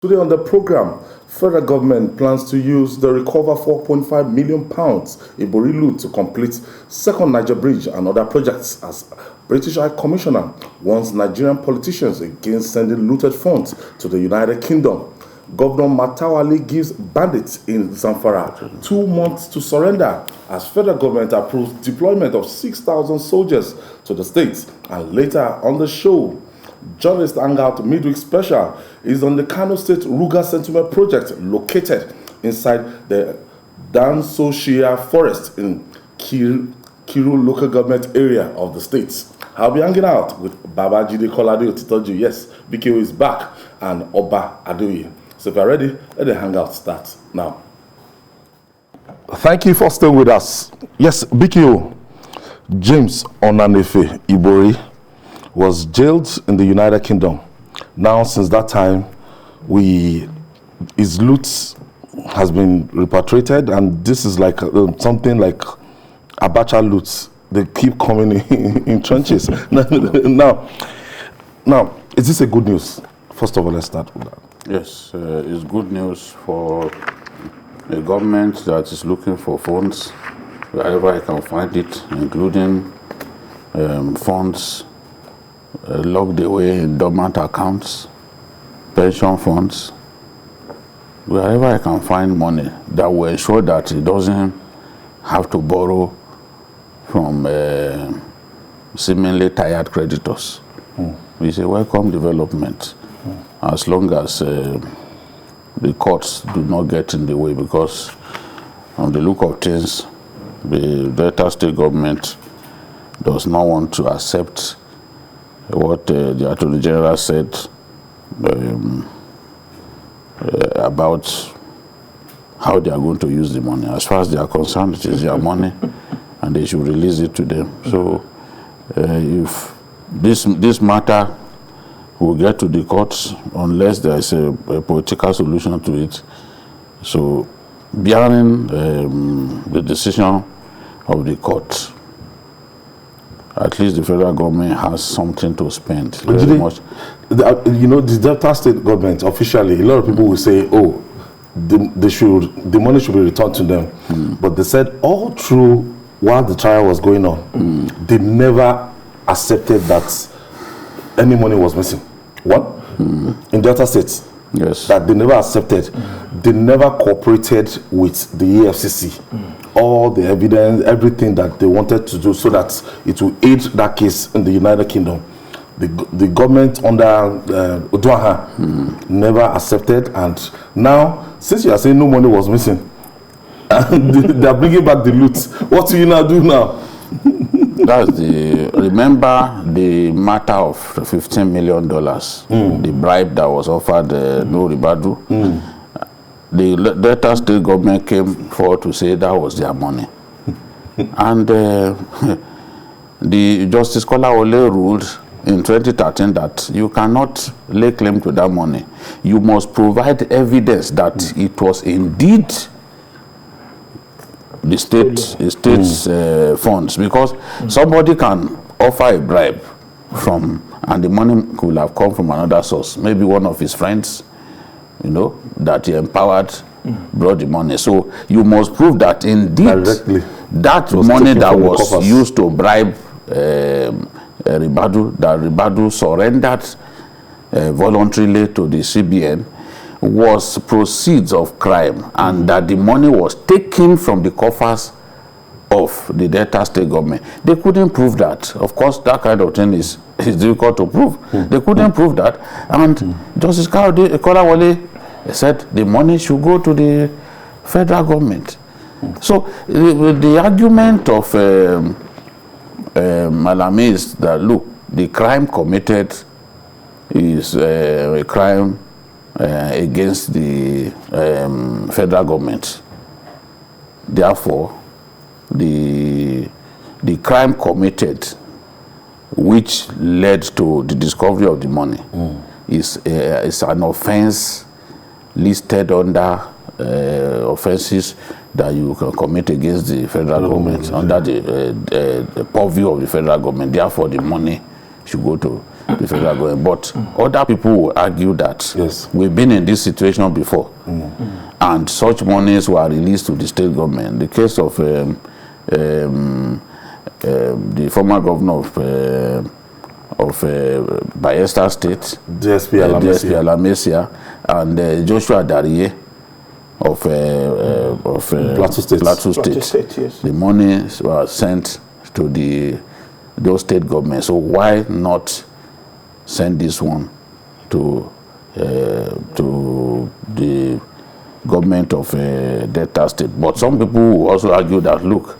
Today on the program, federal government plans to use the recover £4.5 million Ibori loot to complete second Niger bridge and other projects as British High Commissioner warns Nigerian politicians against sending looted funds to the United Kingdom. Governor Matawale gives bandits in Zamfara 2 months to surrender as federal government approves deployment of 6,000 soldiers to the states. And later on the show, Journalist Hangout Midweek Special is on the Kano State Ruga Settlement Project located inside the Dansoshia Forest in Kiru local government area of the state. I'll be hanging out with Baba Jide Kolade Otitoju. Yes, BKO is back and Oba Adoye. So if you're ready, let the hangout start now. Thank you for staying with us. Yes, BKO, James Onanefe Ibori was jailed in the United Kingdom. Now, since that time, his loot has been repatriated, and this is like something like Abacha loot. They keep coming in trenches. now, is this a good news? First of all, let's start with that. Yes, it's good news for a government that is looking for funds wherever I can find it, including funds locked away in dormant accounts, pension funds, wherever I can find money that will ensure that it doesn't have to borrow from seemingly tired creditors. It's a welcome development, as long as the courts do not get in the way, because on the look of things, the Delta State government does not want to accept what the Attorney General said about how they are going to use the money. As far as they are concerned, it is their money and they should release it to them. So if this matter will get to the courts unless there is a political solution to it, so bearing the decision of the court, at least the federal government has something to spend. Very much. The Delta State government officially, a lot of people will say, "Oh, the money should be returned to them," but they said all through while the trial was going on, they never accepted that any money was missing. What? In Delta State, yes, that they never accepted. They never cooperated with the EFCC. All the evidence, everything that they wanted to do so that it will aid that case in the United Kingdom. The government under Udwaha never accepted, and now, since you are saying no money was missing, they are bringing back the loot. What do you now do now? That's remember the matter of $15 million, the bribe that was offered no Ribadu. The Delta State government came forward to say that was their money. And the Justice Kolawole ruled in 2013 that you cannot lay claim to that money. You must provide evidence that it was indeed the state's funds, because somebody can offer a bribe and the money could have come from another source, maybe one of his friends, that he empowered, brought the money. So you must prove that indeed directly that money that was used to bribe Ribadu, that Ribadu surrendered voluntarily to the CBN, was proceeds of crime, and that the money was taken from the coffers of the Delta State government. They couldn't prove that. Of course, that kind of thing is difficult to prove. They couldn't prove that, and Justice Kolawole said the money should go to the federal government. So the argument of Malami is that, look, the crime committed is a crime against the federal government. Therefore, the crime committed, which led to the discovery of the money, is an offense listed under offenses that you can commit against the federal government under the purview of the federal government. Therefore, the money should go to the federal government. But other people will argue that we've been in this situation before, and such monies were released to the state government. The case of the former governor of Bayelsa State, DSP Alamesia, and Joshua Darie of Plateau State. Yes. The money was sent to those state governments. So why not send this one to the government of Delta State? But some people will also argue that, look,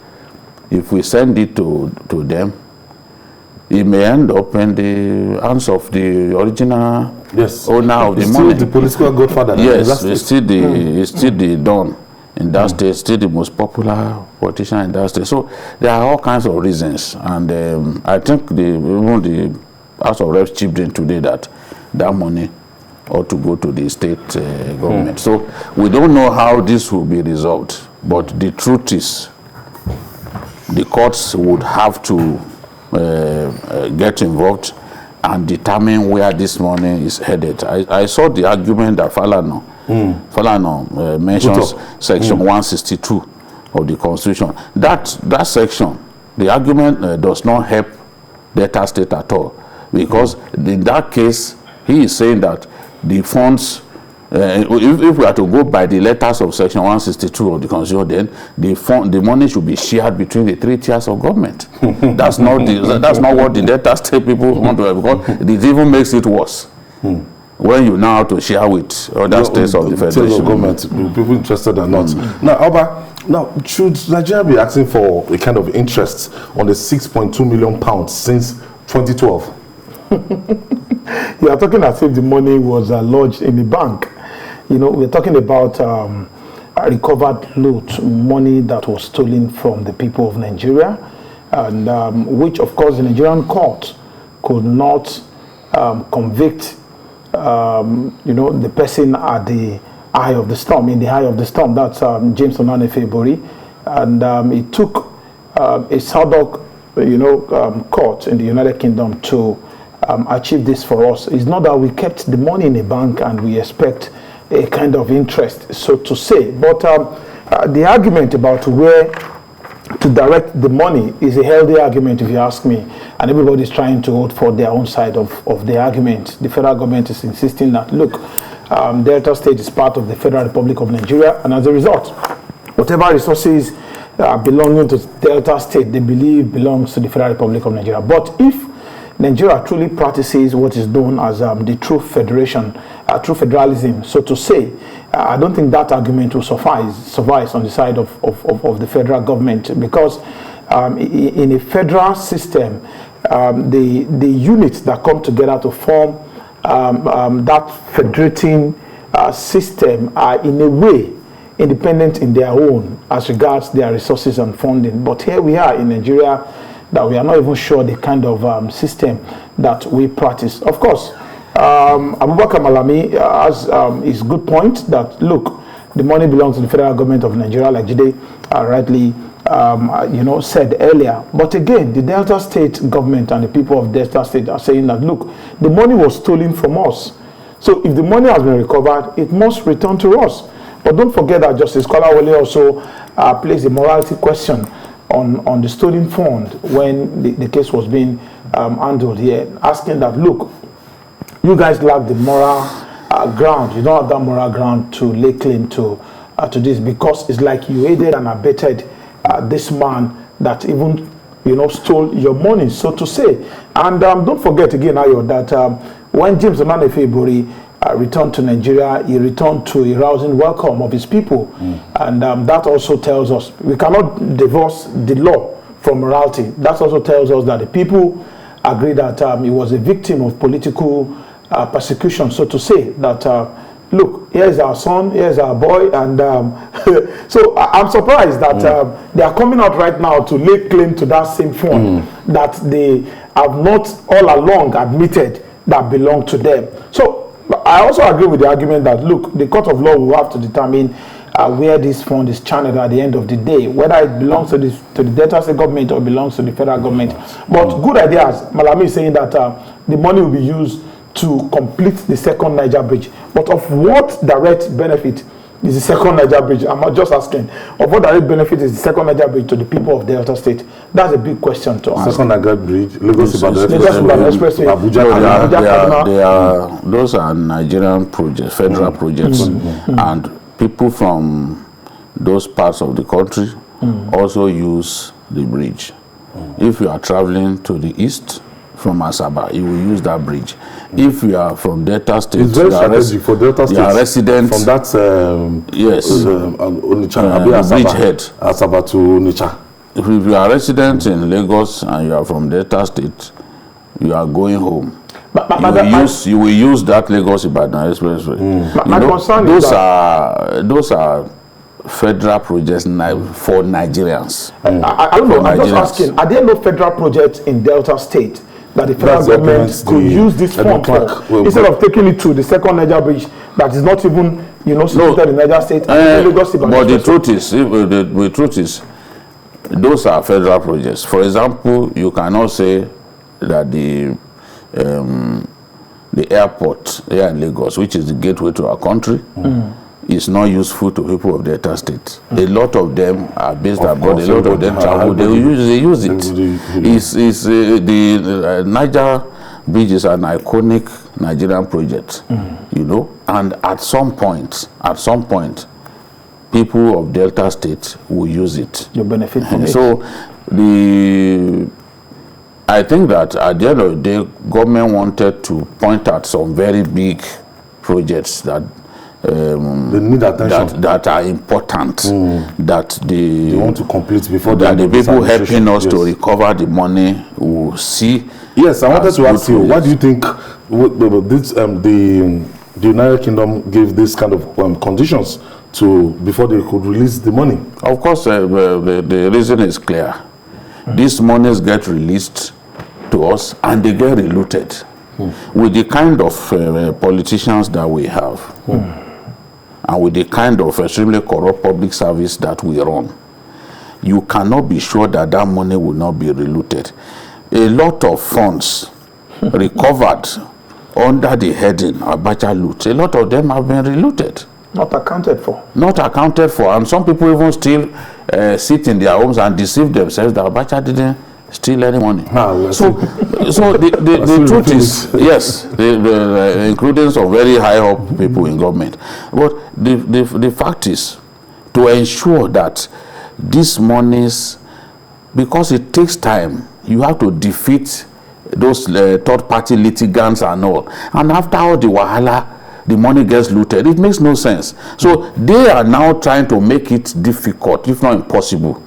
if we send it to them, it may end up in the hands of the original owner of the money. Still the political godfather. Yes, it's still the Don in that state, still the most popular politician in that state. So there are all kinds of reasons, and I think even the House of Reps chipped in today that money ought to go to the state government. So we don't know how this will be resolved, but the truth is the courts would have to get involved and determine where this money is headed. I saw the argument that Falana mentions section 162 of the Constitution. That section, the argument does not help Delta State at all, because in that case, he is saying that the funds, if we are to go by the letters of section 162 of the Constitution, then the money should be shared between the 3 tiers of government. That's not what the Delta State people want to have, because it even makes it worse. When you now have to share with other states of the federation. Government, people interested or not. Now, Alba, should Nigeria be asking for a kind of interest on the £6.2 million since 2012? You are talking as if the money was lodged in the bank. You know, we're talking about a recovered loot, money that was stolen from the people of Nigeria, and which, of course, the Nigerian court could not convict, the person at the eye of the storm, in the eye of the storm. That's James Ibori, and it took a Southwark, court in the United Kingdom to achieve this for us. It's not that we kept the money in a bank and we expect a kind of interest, so to say. But the argument about where to direct the money is a healthy argument, if you ask me. And everybody's trying to vote for their own side of the argument. The federal government is insisting that, look, Delta State is part of the Federal Republic of Nigeria, and as a result, whatever resources belonging to Delta State, they believe belongs to the Federal Republic of Nigeria. But if Nigeria truly practices what is known as the true federation, true federalism, so to say, I don't think that argument will suffice on the side of the federal government, because in a federal system, the units that come together to form that federating system are in a way independent in their own as regards their resources and funding. But here we are in Nigeria, that we are not even sure the kind of system that we practice. Of course, Abubakar Malami has his good point that, look, the money belongs to the federal government of Nigeria, like Jide rightly said earlier. But again, the Delta State government and the people of Delta State are saying that, look, the money was stolen from us. So if the money has been recovered, it must return to us. But don't forget that Justice Kolawole also placed a morality question on the stolen fund when the case was being handled here, asking that, look, you guys lack the moral ground. You don't have that moral ground to lay claim to this, because it's like you aided and abetted this man that even stole your money, so to say. And don't forget again, Ayo, that when James Ibori returned to Nigeria, he returned to a rousing welcome of his people. And that also tells us we cannot divorce the law from morality. That also tells us that the people agree that he was a victim of political persecution, so to say, that look, here's our son, here's our boy, and so I'm surprised that they are coming out right now to lay claim to that same fund that they have not all along admitted that belonged to them. So I also agree with the argument that, look, the court of law will have to determine where this fund is channeled at the end of the day, whether it belongs to the Delta State government or belongs to the federal government. But good ideas. Malami is saying that the money will be used to complete the second Niger bridge. But of what direct benefit is the second Niger bridge? I'm not just asking. Of what direct benefit is the second Niger bridge to the people of Delta State? That's a big question to ask. Second Niger bridge, Lagos-Ibadan Expressway, Abuja. Those are Nigerian projects, federal projects, and people from those parts of the country also use the bridge. If you are traveling to the east from Asaba, you will use that bridge. If you are from Delta State, it's very strategic for Delta State. You are resident from that Onitsha, bridgehead, Asaba to Onitsha. If you are resident in Lagos and you are from Delta State, you are going home. You will use that Lagos-Ibadan Expressway. My concern is those are federal projects for Nigerians. I don't know. I'm just asking. Are there no federal projects in Delta State that the federal government could use this fund for, instead of taking it to the second Niger bridge that is not even, situated in Niger State? But the truth is, those are federal projects. For example, you cannot say that the airport here in Lagos, which is the gateway to our country, is not useful to people of Delta State. A lot of them are based abroad. A lot of them travel. They use it. The Niger Bridge is an iconic Nigerian project, and at some point, people of Delta State will use it. You benefit from it. So I think that at the end of the day, government wanted to point at some very big projects that they need attention, that are important, that they want to complete before that the people helping us to recover the money will see. Yes, I wanted to ask you, why do you think this, the United Kingdom gave this kind of conditions to before they could release the money? Of course, the reason is clear. These monies get released to us and they get reluted. With the kind of politicians that we have, and with the kind of extremely corrupt public service that we run, you cannot be sure that that money will not be reluted. A lot of funds recovered under the heading Abacha loot, a lot of them have been reluted. Not accounted for. Not accounted for, and some people even still sit in their homes and deceive themselves that Abacha didn't steal any money. So the truth is, yes, including some very high up people in government. But the fact is, to ensure that these monies, because it takes time, you have to defeat those third-party litigants and all. And after all the wahala, the money gets looted. It makes no sense. So they are now trying to make it difficult, if not impossible,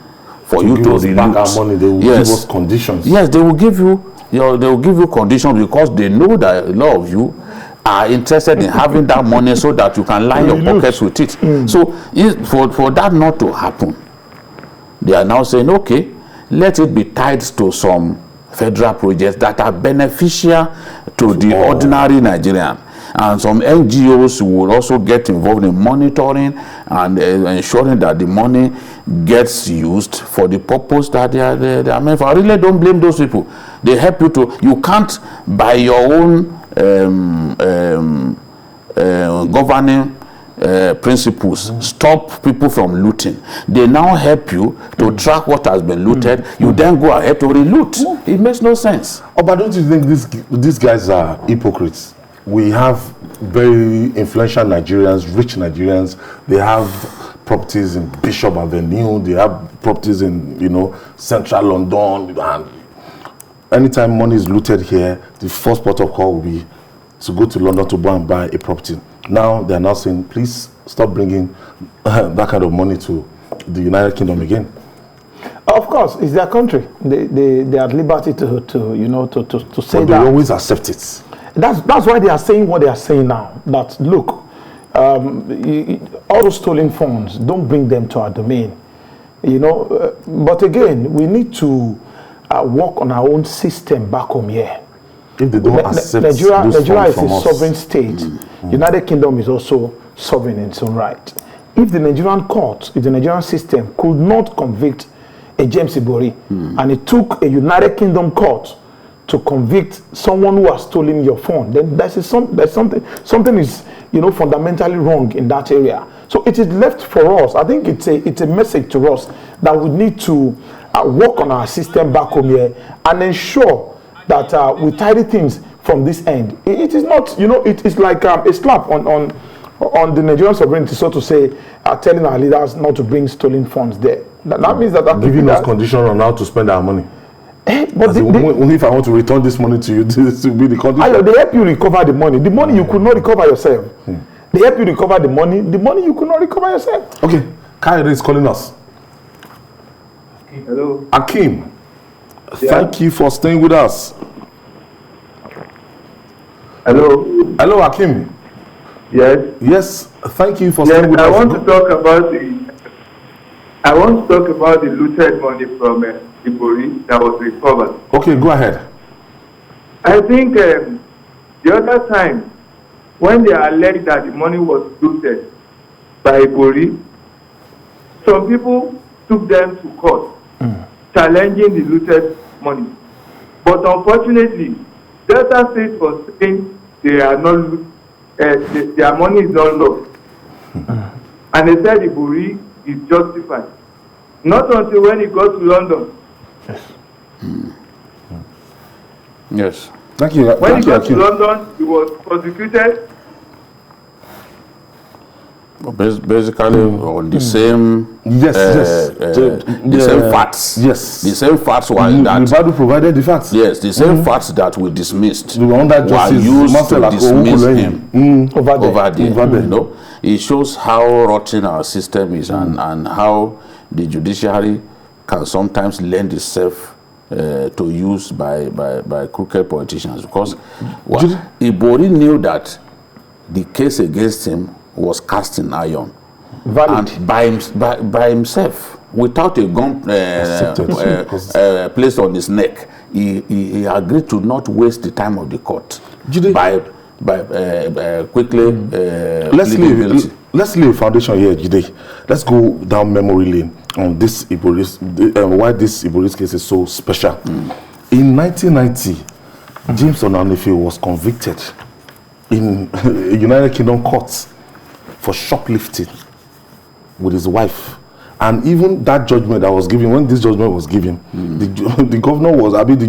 for you to release back our money. They will give us conditions. Yes, they will give you. They will give you conditions because they know that a lot of you are interested in having that money so that you can line your pockets with it. So for that not to happen, they are now saying, okay, let it be tied to some federal projects that are beneficial to the ordinary Nigerian. And some NGOs will also get involved in monitoring and ensuring that the money gets used for the purpose that they are meant for. I really don't blame those people. They help you to. You can't, by your own governing principles, stop people from looting. They now help you to track what has been looted. You then go ahead to re-loot. It makes no sense. Oh, but don't you think these guys are hypocrites? We have very influential Nigerians, rich Nigerians. They have properties in Bishop Avenue. They have properties in, central London. And anytime money is looted here, the first port of call will be to go to London to go and buy a property. Now they are now saying, please stop bringing that kind of money to the United Kingdom again. Of course, it's their country. They are at liberty to say but that. They always accept it. That's why they are saying what they are saying now. That look, all those stolen funds, don't bring them to our domain. But again, we need to work on our own system back home here. If they don't accept Nigeria is from a us. sovereign state. United Kingdom is also sovereign in its own right. If the Nigerian court, if the Nigerian system could not convict a James Ibori, and it took a United Kingdom court to convict someone who has stolen your phone, then there's something is, you know, fundamentally wrong in that area. So it is left for us. I think it's a message to us that we need to work on our system back home here and ensure that we tidy things from this end. It is not, you know, it is like a slap on the Nigerian sovereignty, so to say, telling our leaders not to bring stolen funds there. That means that giving us conditions on how to spend our money. But only if I want to return this money to you, this will be the condition. They help you recover the money. The money you could not recover yourself. They help you recover the money you could not recover yourself. Okay, Kairi is calling us. Hello. Akim, thank you for staying with us. Hello. Hello, Akim. Yes. Yes, thank you for staying with us. I want to talk about the looted money from Ibori that was recovered. Okay, go ahead. I think the other time when they alleged that the money was looted by Ibori, some people took them to court, challenging the looted money. But unfortunately, Delta State was saying they are not their money is not lost. And they said Ibori is justified. Not until when he got to London. Yes. Thank you. When he got to London, he was prosecuted. Basically, on the same same facts. Yes, the same facts were that Bible provided the facts. Yes, the same facts that we dismissed were used to dismiss him over there. You know, it shows how rotten our system is and how the judiciary can sometimes lend itself to use by crooked politicians. Because Ibori knew that the case against him was cast in iron. Valid. And by himself, without a gun placed on his neck, he agreed to not waste the time of the court by quickly let's lay a foundation here, Jide. Let's go down memory lane on this Ibori's, why this Ibori's case is so special. In 1990, James Onanefe was convicted in a United Kingdom court for shoplifting with his wife. And even that judgment that was given, when this judgment was given, the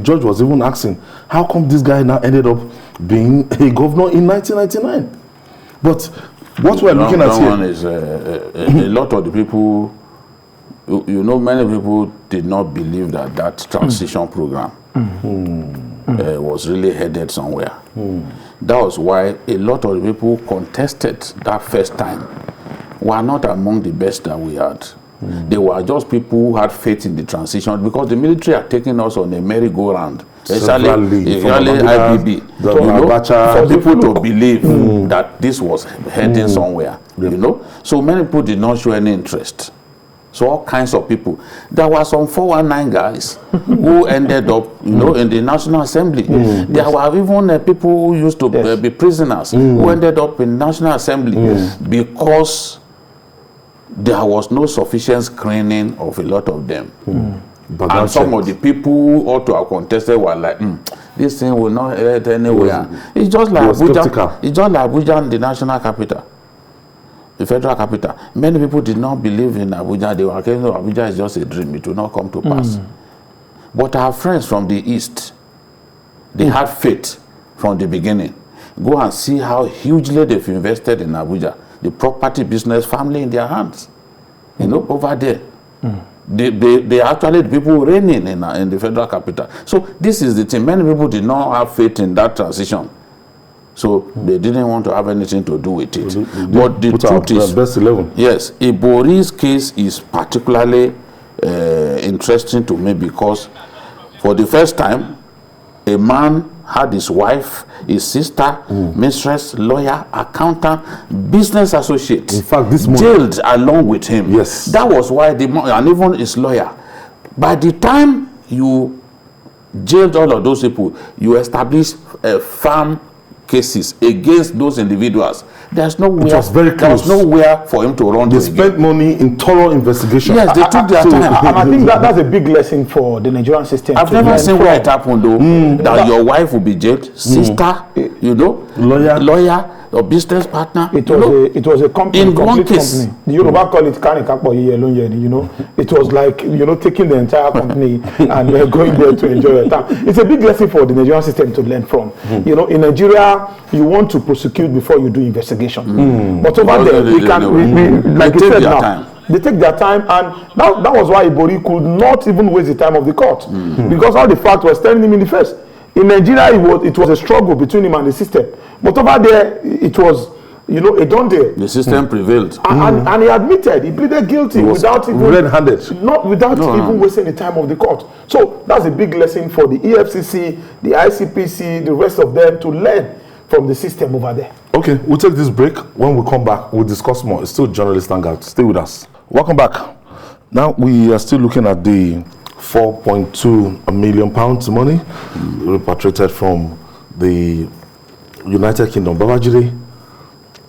judge was even asking, how come this guy now ended up being a governor in 1999? But what we're looking at here... One is a lot of the people, you know, many people did not believe that transition program was really headed somewhere. That was why a lot of the people who contested that first time were not among the best that we had. They were just people who had faith in the transition, because the military had taken us on a merry-go-round, especially IBB, for people to believe that this was heading somewhere, you know. So many people did not show any interest. So all kinds of people. There were some 419 guys who ended up, you know, in the National Assembly. There were even people who used to be prisoners who ended up in National Assembly because there was no sufficient screening of a lot of them. And some of the people who ought to have contested were like, this thing will not head anywhere. It's just like Abuja. It's just like Abuja and the national capital. The federal capital. Many people did not believe in Abuja. They were saying, no, Abuja is just a dream. It will not come to pass. But our friends from the East, they had faith from the beginning. Go and see how hugely they've invested in Abuja. The property, business, family in their hands. You know, over there. They actually the people reigning in the federal capital. So this is the thing. Many people did not have faith in that transition. So they didn't want to have anything to do with it. But the truth is, best 11. Yes, Ibori's case is particularly interesting to me because for the first time, a man had his wife, his sister, mistress, lawyer, accountant, business associate, in fact, this jailed along with him. Yes. That was why and even his lawyer. By the time you jailed all of those people, you established firm cases against those individuals. There's nowhere. It was very close. There's nowhere for him to run. They spent money in thorough investigation. Yes, they took their time. And I think that's a big lesson for the Nigerian system. I've never seen where it happened though. That your wife will be jailed, sister, you know, lawyer, or business partner. It was a company, in one case. company. The Yoruba call it Kanikapo, you know. It was like, you know, taking the entire company and going there to enjoy your time. It's a big lesson for the Nigerian system to learn from. You know, in Nigeria, you want to prosecute before you do investigation. But over there, we can, like you said now, they take their time, and that was why Ibori could not even waste the time of the court, because all the facts were staring him in the face. In Nigeria, it was a struggle between him and the system, but over there, it was, you know, a done deal. The system prevailed, and he admitted, he pleaded guilty without even red-handed, not without even wasting the time of the court. So that's a big lesson for the EFCC, the ICPC, the rest of them to learn from the system over there. Okay, we'll take this break. When we come back, we'll discuss more. It's still Journalist Hangout. Stay with us. Welcome back. Now we are still looking at the £4.2 million money repatriated from the United Kingdom. Babajide,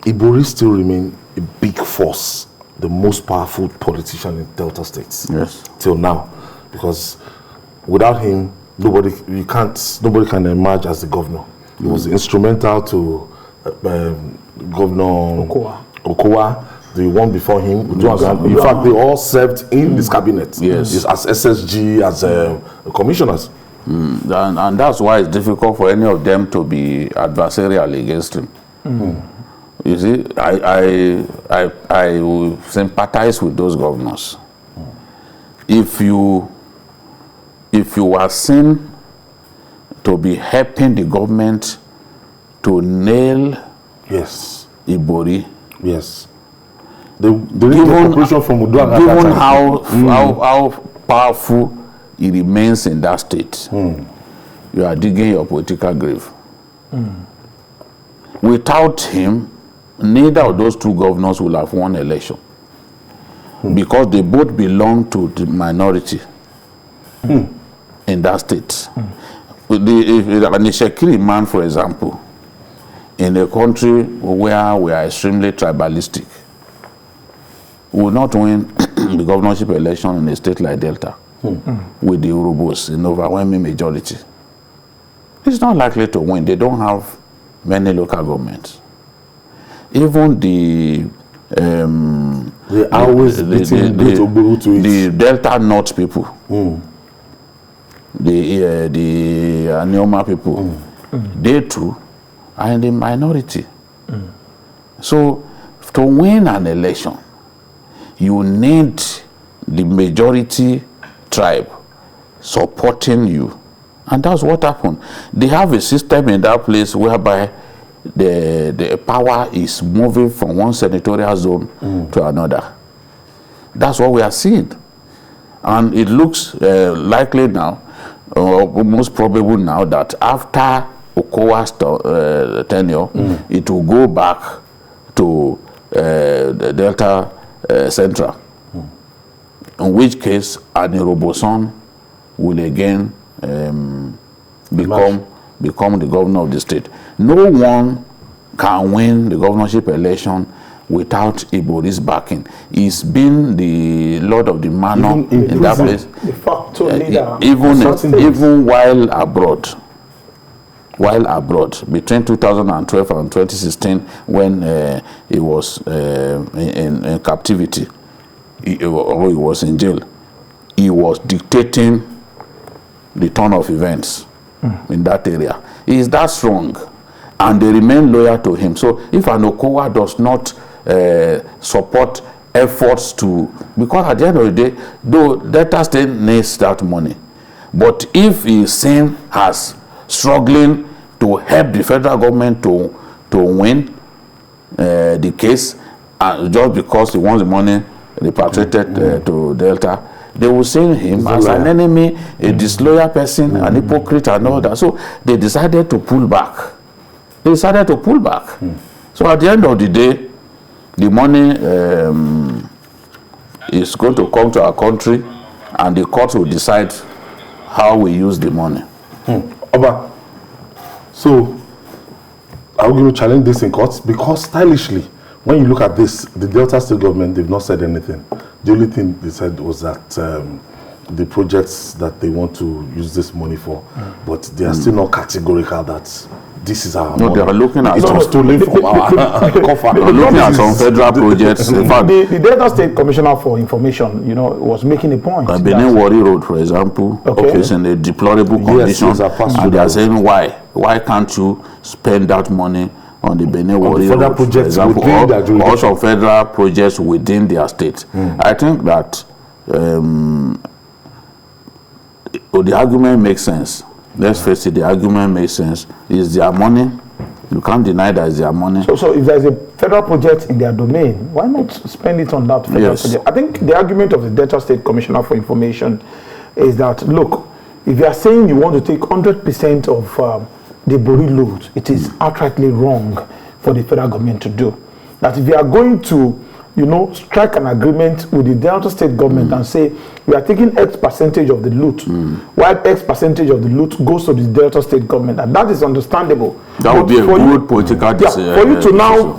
Ibori still remain a big force, the most powerful politician in Delta States. Yes. Till now, because without him, nobody can emerge as the governor. He was instrumental to Governor Okowa, the one before him. In fact, they all served in this cabinet. Yes. As SSG, as commissioners. And that's why it's difficult for any of them to be adversarial against him. You see, I will sympathize with those governors. If you are seen to be helping the government to nail Ibori, given how powerful he remains in that state, you are digging your political grave. Without him, neither of those two governors will have won election, because they both belong to the minority in that state. The Shekiri man, for example, in a country where we are extremely tribalistic, will not win the governorship election in a state like Delta with the Urubos in overwhelming majority. It's not likely to win. They don't have many local governments. Even the Delta North people, the Anioma people, they too are in the minority. So to win an election, you need the majority tribe supporting you. And that's what happened. They have a system in that place whereby the power is moving from one senatorial zone to another. That's what we are seeing. And it looks likely now, or most probable now, that after Okowa's tenure, it will go back to the Delta Central, in which case Ani Roboson will again become the governor of the state. No one can win the governorship election without Ibori's backing. He's been the Lord of the Manor in that place, de facto leader, even while abroad. Between 2012 and 2016, when he was in captivity, or he was in jail, he was dictating the turn of events in that area. He is that strong, and they remain loyal to him. So if an Okowa does not support efforts to, because at the end of the day, though Delta State needs that money, but if he is seen as struggling to help the federal government to win the case, just because he wants the money repatriated to Delta, they will see him as an enemy, a disloyal person, an hypocrite and all that. So they decided to pull back. So at the end of the day, the money is going to come to our country, and the court will decide how we use the money. Oba, so are we going to challenge this in court? Because stylishly, when you look at this, the Delta State government, they've not said anything. The only thing they said was that the projects that they want to use this money for, but they are still not categorical that this is our money. They are looking at stolen from our coffer. They're looking at some federal projects. In fact, the Delta State Commissioner for Information, was making a point. Benin Wari Road, for example, is in a deplorable condition, and they are saying why can't you spend that money on the Benin Wari Road, for example, or some federal projects within their state. I think that the argument makes sense. Let's face it, the argument makes sense. It's their money. You can't deny that it's their money. So if there's a federal project in their domain, why not spend it on that federal project? I think the argument of the Delta State Commissioner for Information is that, look, if you are saying you want to take 100% of the Ibori load, it is outrightly wrong for the federal government to do. That if you are going to strike an agreement with the Delta State government and say, we are taking X percentage of the loot, while X percentage of the loot goes to the Delta State government, and that is understandable. That would be a good political decision. For you to now,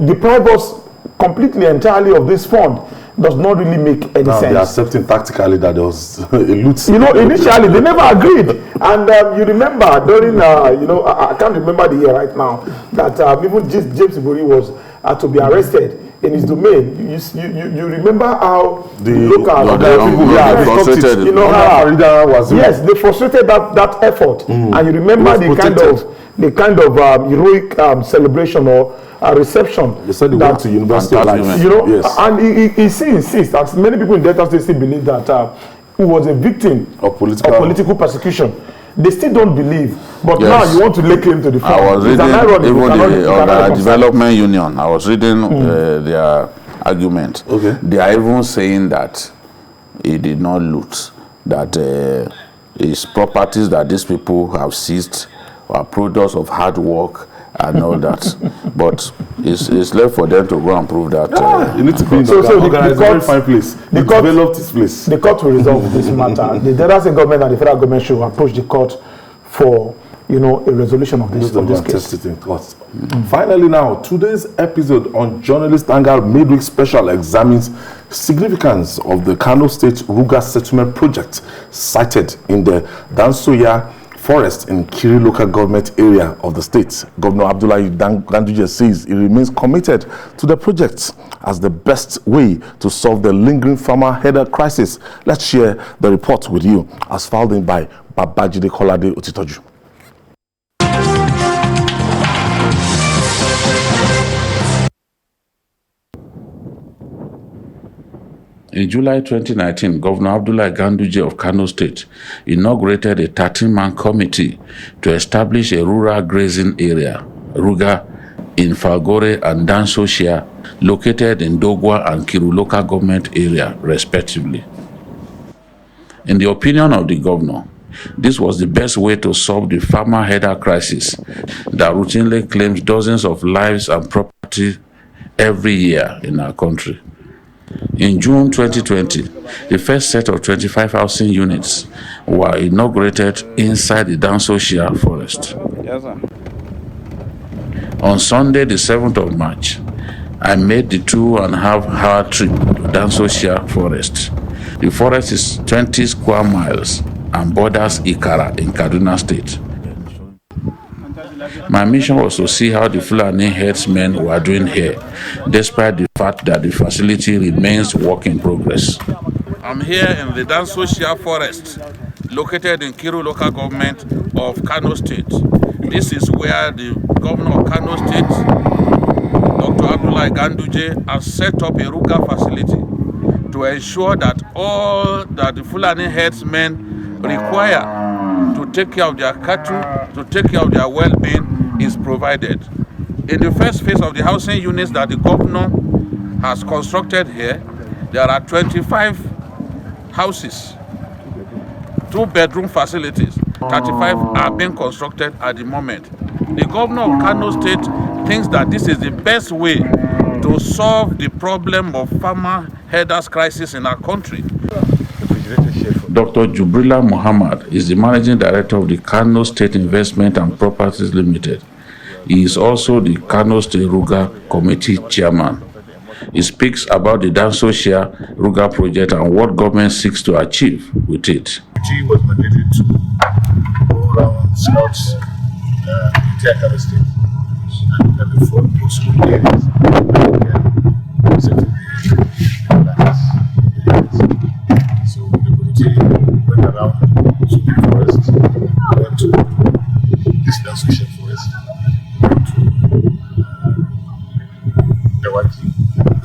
deprive us completely, entirely of this fund does not really make any sense. They are accepting tactically that there was a loot. Initially, they never agreed. And you remember, during, I can't remember the year right now, that even James Ibori was to be arrested in his domain. You remember how the local frustrated. Yes, they frustrated that effort, and you remember the kind of heroic celebration or celebration. They said they went to University of Life. Yes. And he still insists, as many people in Delta State still believe that he was a victim of political persecution. They still don't believe, but now you want to lay claim to the fact. I was reading even the development union. I was reading their argument. Okay. They are even saying that he did not loot, that his properties that these people have seized are products of hard work and all that. But it's left for them to go and prove that. You need to be in the very fine place. They developed this place. The court will resolve this matter. The Delta State government and the federal government should approach the court for a resolution of this case. Finally now, today's episode on Journalist Angle Midweek Special examines significance of the Kano State Ruga settlement project sited in the Dansoya forest in Kiri local government area of the state. Governor Abdullahi Ganduje says he remains committed to the project as the best way to solve the lingering farmer header crisis. Let's share the report with you as filed in by Babajide Kolade Otitoju. In July 2019, Governor Abdullahi Ganduje of Kano State inaugurated a 13-man committee to establish a rural grazing area, Ruga, in Falgore and Dansoshia, located in Dogwa and Kiru local government area, respectively. In the opinion of the governor, this was the best way to solve the farmer header crisis that routinely claims dozens of lives and property every year in our country. In June 2020, the first set of 25 housing units were inaugurated inside the Dansoshia forest. Yes, sir. On Sunday, the 7th of March, I made the 2.5-hour trip to Dansoshia forest. The forest is 20 square miles and borders Ikara in Kaduna State. My mission was to see how the Fulani herdsmen were doing here, despite the fact that the facility remains work in progress. I'm here in the Dansoshia forest, located in Kiru local government of Kano State. This is where the governor of Kano State, Dr. Abdullahi Ganduje, has set up a Ruga facility to ensure that all that the Fulani herdsmen require to take care of their cattle, to take care of their well-being, is provided. In the first phase of the housing units that the governor has constructed here, there are 25 houses, 2-bedroom facilities. 35 are being constructed at the moment. The governor of Kano State thinks that this is the best way to solve the problem of farmer headers crisis in our country. Dr. Jubrila Muhammad is the managing director of the Kano State Investment and Properties Limited. He is also the Kano State Ruga Committee Chairman. He speaks about the Dansosia Ruga project and what government seeks to achieve with it. He was mandated to go around scouts the entire Kano State and the four post-school areas So the committee went around to the forest, went to this Dansosia forest,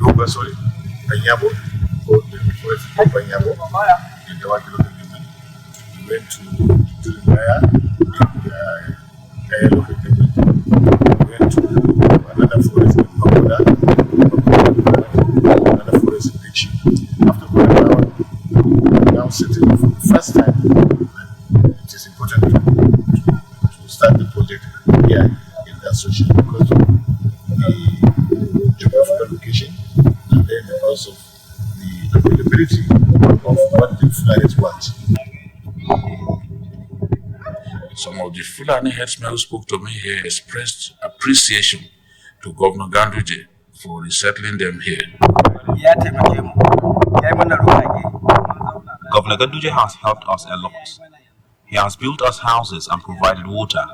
Ruga, Panyabo, for the forest of Panyabo, in the Waki local government. We went to Niger, Niger local government. We went to another forest in Ruga, another forest in Niger. After going around, now sitting for the first time, it is important to start the project here in that social because of the geographical location and then because of the availability of what the Fulanis want. Some of the Fulani headsmen who spoke to me here expressed appreciation to Governor Ganduje for resettling them here. Governor Ganduje has helped us a lot. He has built us houses and provided water.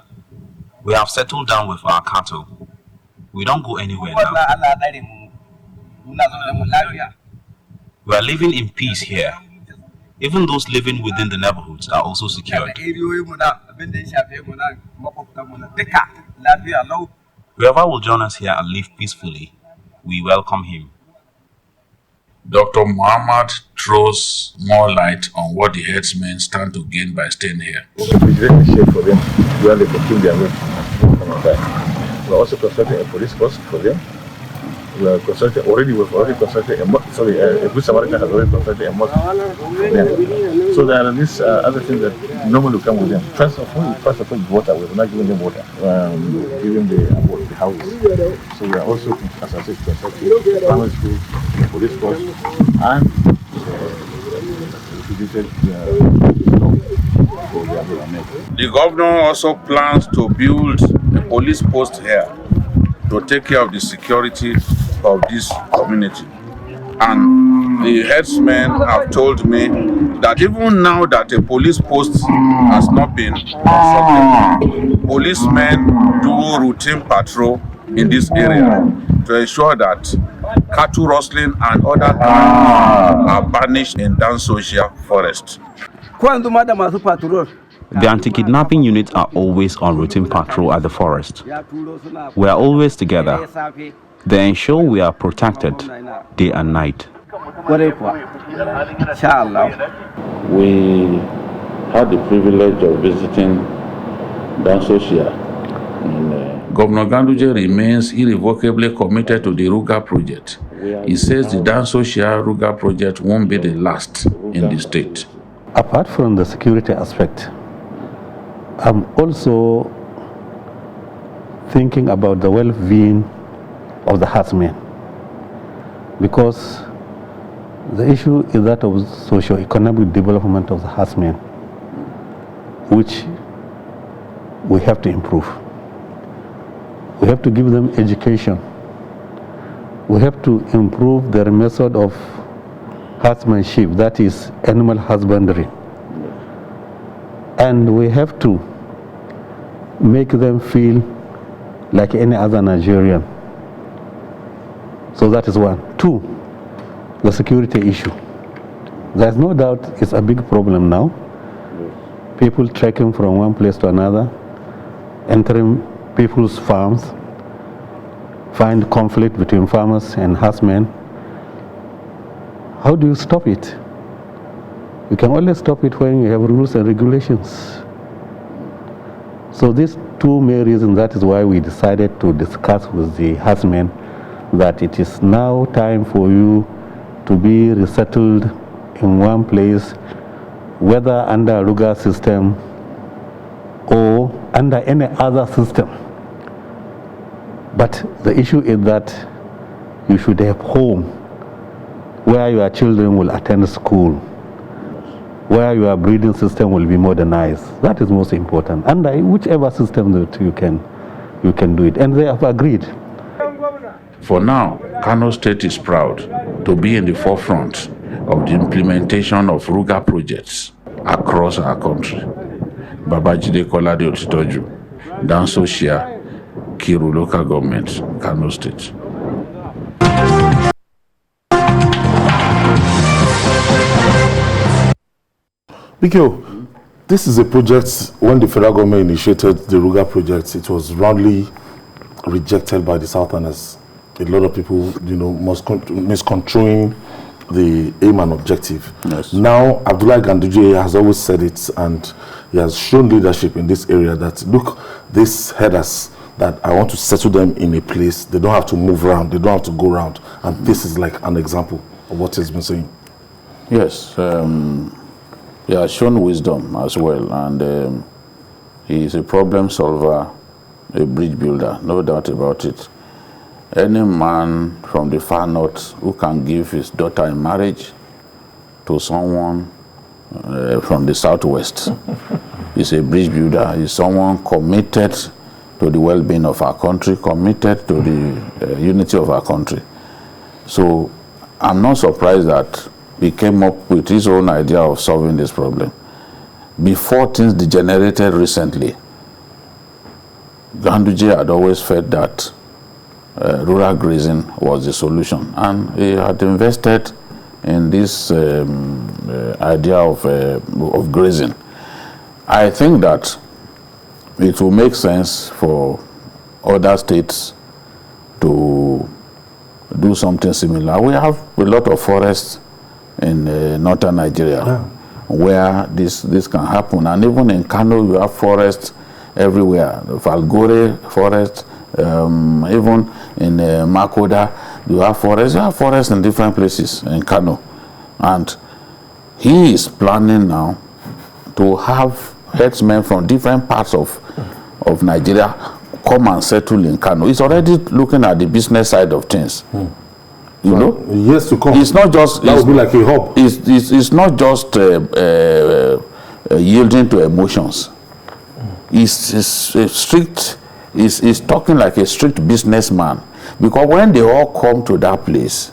We have settled down with our cattle. We don't go anywhere now. We are living in peace here. Even those living within the neighborhoods are also secured. Whoever will join us here and live peacefully, we welcome him. Dr. Muhammad throws more light on what the headsmen stand to gain by staying here. We for them where they continue their way. We are also constructing a police post for them. We are constructing we've already constructed a mosque. A good Samaritan has already constructed a mosque for them. So there are these other things that normally come with them. First of all, water. We are not giving them water. Giving the houses. So we are also, as I said, constructing primary school, police post, and the governor also plans to build a police post here to take care of the security of this community. And the headsmen have told me that even now that a police post has not been constructed, policemen do routine patrol in this area to ensure that cattle rustling and other crimes are banished in Dansosia forest. The anti-kidnapping units are always on routine patrol at the forest. We are always together. They ensure we are protected day and night. We had the privilege of visiting Dansosia. Governor Ganduje remains irrevocably committed to the Ruga project. He says the Dansosia Ruga project won't be the last in the state. Apart from the security aspect, I'm also thinking about the well-being of the herdsmen, because the issue is that of socio-economic development of the herdsmen, which we have to improve. We have to give them education. We have to improve their method of herdsmanship, that is animal husbandry. And we have to make them feel like any other Nigerian. So that is one. Two, the security issue. There's no doubt it's a big problem now. People trekking from one place to another, entering people's farms, find conflict between farmers and herdsmen. How do you stop it? You can only stop it when you have rules and regulations. So these two main reasons, that is why we decided to discuss with the herdsmen that it is now time for you to be resettled in one place, whether under a Ruga system or under any other system. But the issue is that you should have home where your children will attend school, where your breeding system will be modernized. That is most important. Under whichever system that you can you can do it. And they have agreed. For now, Kano State is proud to be in the forefront of the implementation of Ruga projects across our country. Babajide Kolade Otitoju, Danso Shia, Kiru Local Government, Kano State. Bikio, this is a project, when the federal government initiated the Ruga project, it was roundly rejected by the Southerners. A lot of people, misconstruing the aim and objective. Yes. Now, Abdullahi Ganduje has always said it, and he has shown leadership in this area that, look, these headers, that I want to settle them in a place. They don't have to move around. They don't have to go around. And this is like an example of what he's been saying. Yes. He has shown wisdom as well. And he is a problem solver, a bridge builder, no doubt about it. Any man from the far north who can give his daughter in marriage to someone from the southwest is a bridge builder, is someone committed to the well-being of our country, committed to the unity of our country. So I'm not surprised that he came up with his own idea of solving this problem. Before things degenerated recently, Ganduje had always felt that rural grazing was the solution, and he had invested in this idea of grazing. I think that it will make sense for other states to do something similar. We have a lot of forests in northern Nigeria where this can happen, and even in Kano you have forests everywhere. Falgore forest, even in Makoda, you have forests. You have forests in different places in Kano. And he is planning now to have herdsmen from different parts of Nigeria come and settle in Kano. He's already looking at the business side of things. You know? Years to come. It's not just... That would be like a hub. It's not just yielding to emotions. He's talking like a strict businessman, because when they all come to that place,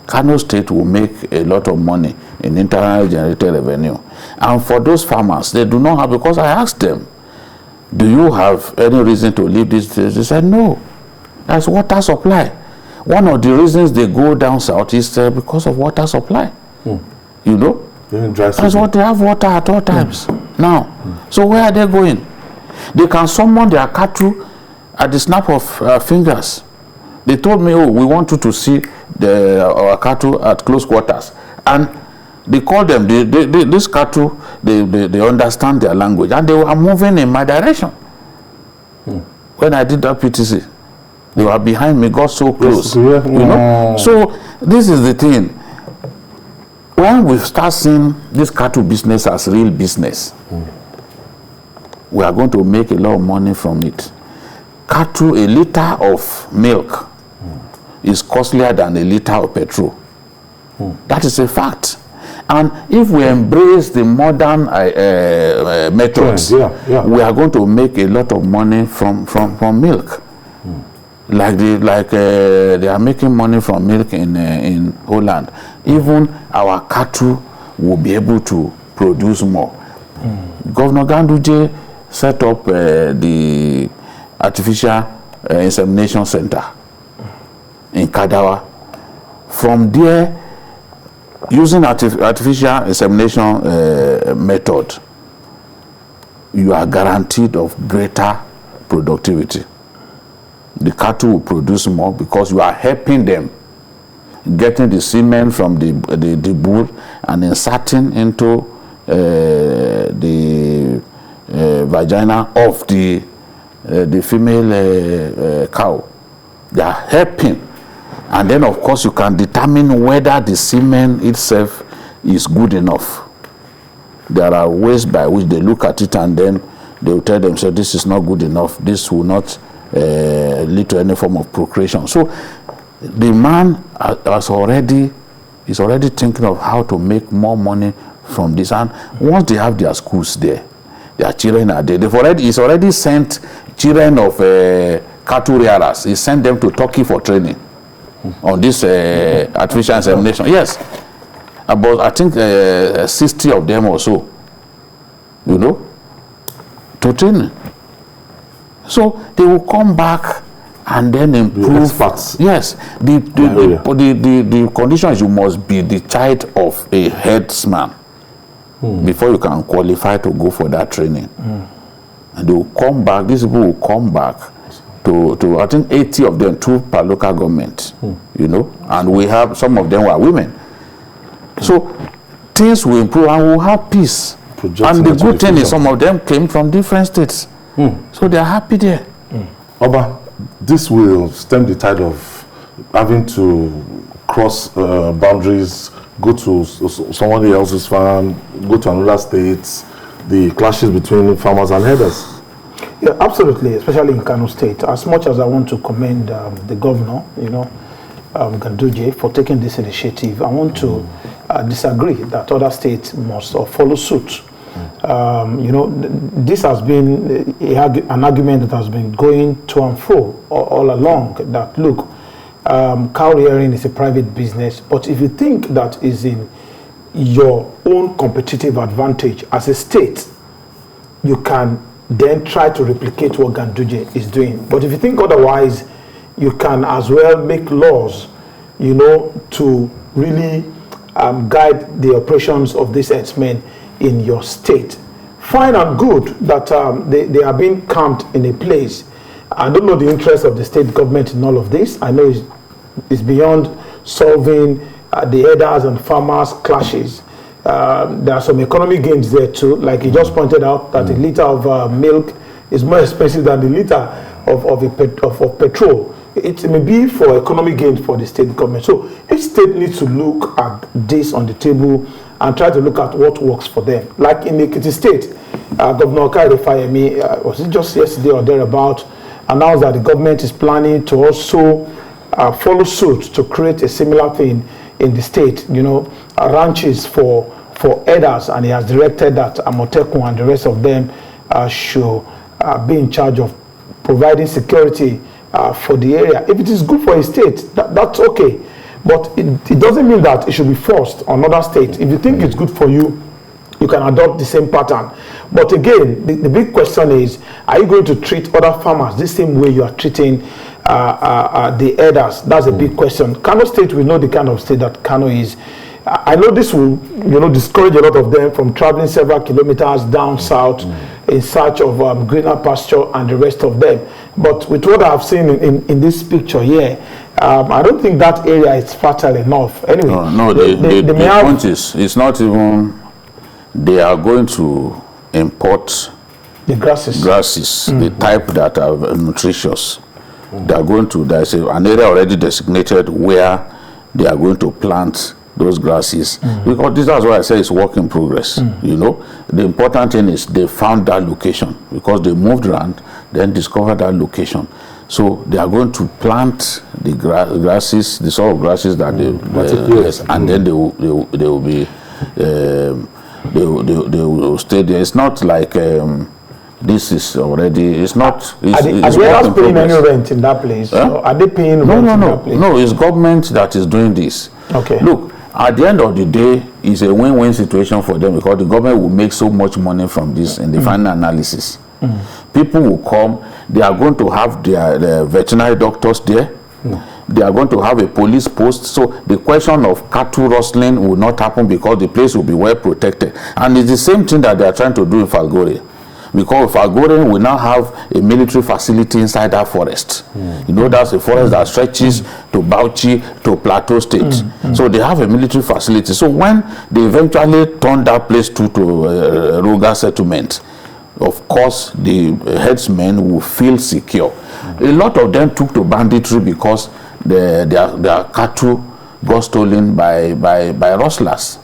Kano State will make a lot of money in internally generated revenue. And for those farmers, they do not have, because I asked them, do you have any reason to leave this place? They said, no, that's water supply. One of the reasons they go down south is because of water supply. You know? That's what they have, water at all times now. So where are they going? They can summon their cattle at the snap of fingers. They told me, oh, we want you to see our cattle at close quarters. And they call them, these cattle, they understand their language. And they were moving in my direction. When I did that PTC, they were behind me, got so close. You know? So this is the thing. When we start seeing this cattle business as real business, we are going to make a lot of money from it. Cattle, a liter of milk is costlier than a liter of petrol. That is a fact. And if we embrace the modern methods, we are going to make a lot of money from milk. Like they are making money from milk in Holland. Even our cattle will be able to produce more. Governor Ganduje set up the artificial insemination center in Kadawa. From there, using artificial insemination method, you are guaranteed of greater productivity. The cattle will produce more because you are helping them getting the semen from the bull and inserting into the vagina of the female cow. They are helping. And then, of course, you can determine whether the semen itself is good enough. There are ways by which they look at it, and then they will tell themselves, this is not good enough. This will not lead to any form of procreation. So the man is already thinking of how to make more money from this. And once they have their schools there, their children are there. He's already sent children of cattle rearers. He sent them to Turkey for training on this artificial insemination. Yes, about I think 60 of them or so, you know, to training. So they will come back and then improve. Experts. Yes, the condition is you must be the child of a headsman before you can qualify to go for that training. And they will come back. These people will come back to I think 80 of them, 2 per local government. You know, and we have some of them were women. So things will improve and we'll have peace. And the good thing is some of them came from different states. So they are happy there. Oba, this will stem the tide of having to cross boundaries, go to somebody else's farm, go to another state, the clashes between farmers and herders. Yeah, absolutely, especially in Kano State. As much as I want to commend the governor, you know, Ganduje, for taking this initiative, I want to disagree that other states must follow suit. You know, this has been an argument that has been going to and fro all along, that look, cow rearing is a private business, but if you think that is in your own competitive advantage as a state, you can then try to replicate what Ganduje is doing. But if you think otherwise, you can as well make laws, you know, to really guide the operations of these herdsmen in your state. Fine and good that they are being camped in a place. I don't know the interest of the state government in all of this. I know it's beyond solving the herders and farmers clashes. There are some economic gains there too. Like you just pointed out, that a liter of milk is more expensive than the liter of petrol. It may be for economic gains for the state government. So each state needs to look at this on the table and try to look at what works for them. Like in Ekiti State, Governor Kaide Fayemi, was it just yesterday or thereabout, announced that the government is planning to also follow suit to create a similar thing in the state, you know, ranches for herders, and he has directed that Amotekun and the rest of them should be in charge of providing security for the area. If it is good for a state, that's okay. But it doesn't mean that it should be forced on other states. If you think it's good for you, you can adopt the same pattern. But again, the big question is, are you going to treat other farmers the same way you are treating the herders? That's a big question. Kano State, we know the kind of state that Kano is. I know this will, you know, discourage a lot of them from traveling several kilometers down south in search of greener pasture and the rest of them. But with what I've seen in this picture here, I don't think that area is fertile enough. Anyway, the point is, it's not even, they are going to import the grasses, the type that are nutritious. They are going to, there's an area already designated where they are going to plant those grasses, because this is why I say it's work in progress. You know, the important thing is they found that location, because they moved around, then discovered that location. So they are going to plant the grasses, the sort of grasses that and then they will be they will stay there. It's not like this is already. It's not. Are they not paying any rent in that place? Huh? Are they paying rent in that place? No, it's government that is doing this. Okay. Look, at the end of the day, it's a win-win situation for them, because the government will make so much money from this in the final analysis. People will come. They are going to have their veterinary doctors there. They are going to have a police post. So the question of cattle rustling will not happen, because the place will be well protected. And it's the same thing that they are trying to do in Falgore. Because Falgore will now have a military facility inside that forest. You know, that's a forest that stretches to Bauchi, to Plateau State. So they have a military facility. So when they eventually turn that place to Ruga settlement, of course, the headsmen will feel secure. A lot of them took to banditry because their cattle got stolen by rustlers.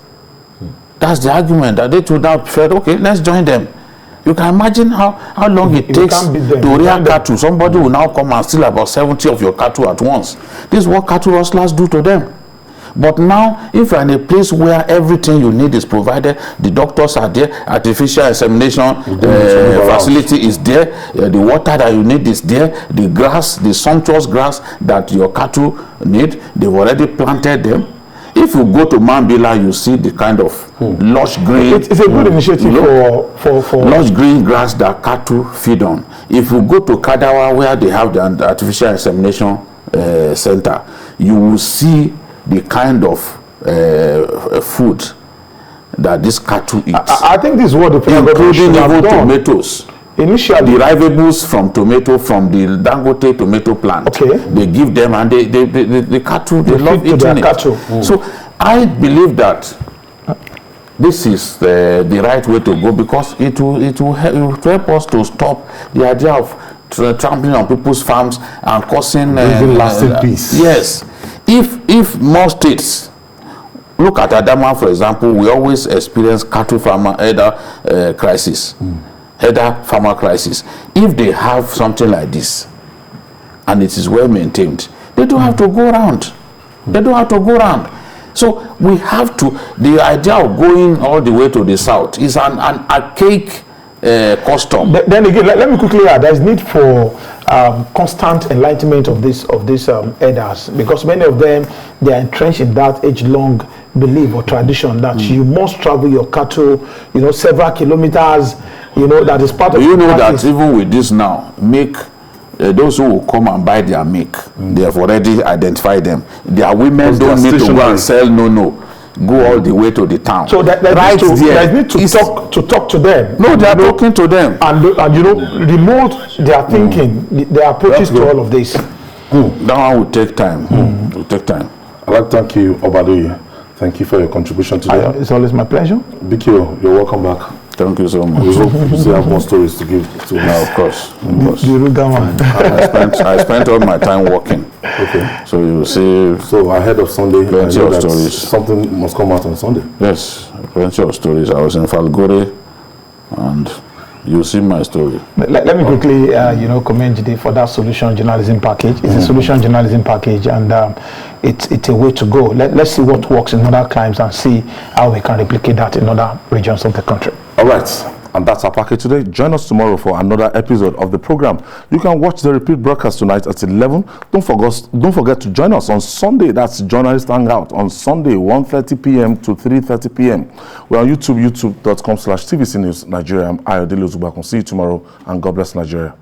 That's the argument, that they told that fed, okay, let's join them. You can imagine how long it takes to rear cattle. Somebody will now come and steal about 70 of your cattle at once. This is what cattle rustlers do to them. But now, if you're in a place where everything you need is provided, the doctors are there, artificial insemination facility is there, the water that you need is there, the grass, the sumptuous grass that your cattle need, they've already planted them. If you go to Mambila, you see the kind of lush green. It's a good initiative for lush green grass that cattle feed on. If you go to Kadawa, where they have the artificial insemination center, you will see the kind of food that this cattle eats. I think this is what the including even tomatoes. Initially, derivables from tomato from the Dangote tomato plant. Okay. They give them, and the cattle they love eating it. Cattle. So I believe that this is the right way to go, because it will help us to stop the idea of trampling on people's farms and causing lasting peace. Yes, if more states. Look at Adama, for example. We always experience cattle farmer crisis. Header farmer crisis. If they have something like this and it is well maintained, they don't have to go around. They don't have to go around. So we have to, the idea of going all the way to the south is an archaic custom. Then again, let me quickly add, there's need for constant enlightenment of these elders, because many of them, they are entrenched in that age-long belief or tradition that you must travel your cattle, several kilometers. That is part of. You know that even with this now, those who will come and buy their milk, they have already identified them. Their women don't need to go and sell. No. Go all the way to the town. So that right there, need to talk to them. No, they are talking to them. And remote their thinking, their approaches to all of this. That one will take time. Will take time. I'd like to thank you, Obadoye. Thank you for your contribution today. It's always my pleasure. Bikio, you're welcome back. Thank you so much. We hope you still have more stories to give to now, of course. The Ruga one. I spent all my time working. Okay. So you see. So ahead of Sunday, plenty of stories. Something must come out on Sunday. Yes, plenty of stories. I was in Falgore, and you see my story. Let me quickly, commend Jide for that solution journalism package. It's a solution journalism package, and it's a way to go. Let's see what works in other climes and see how we can replicate that in other regions of the country. All right, and that's our package today. Join us tomorrow for another episode of the program. You can watch the repeat broadcast tonight at 11. Don't forget to join us on Sunday. That's Journalist Hangout on Sunday, 1:30 p.m. to 3:30 p.m. We're on YouTube, youtube.com/TVC News Nigeria. I'm Ayodele Ozubakun. See you tomorrow, and God bless Nigeria.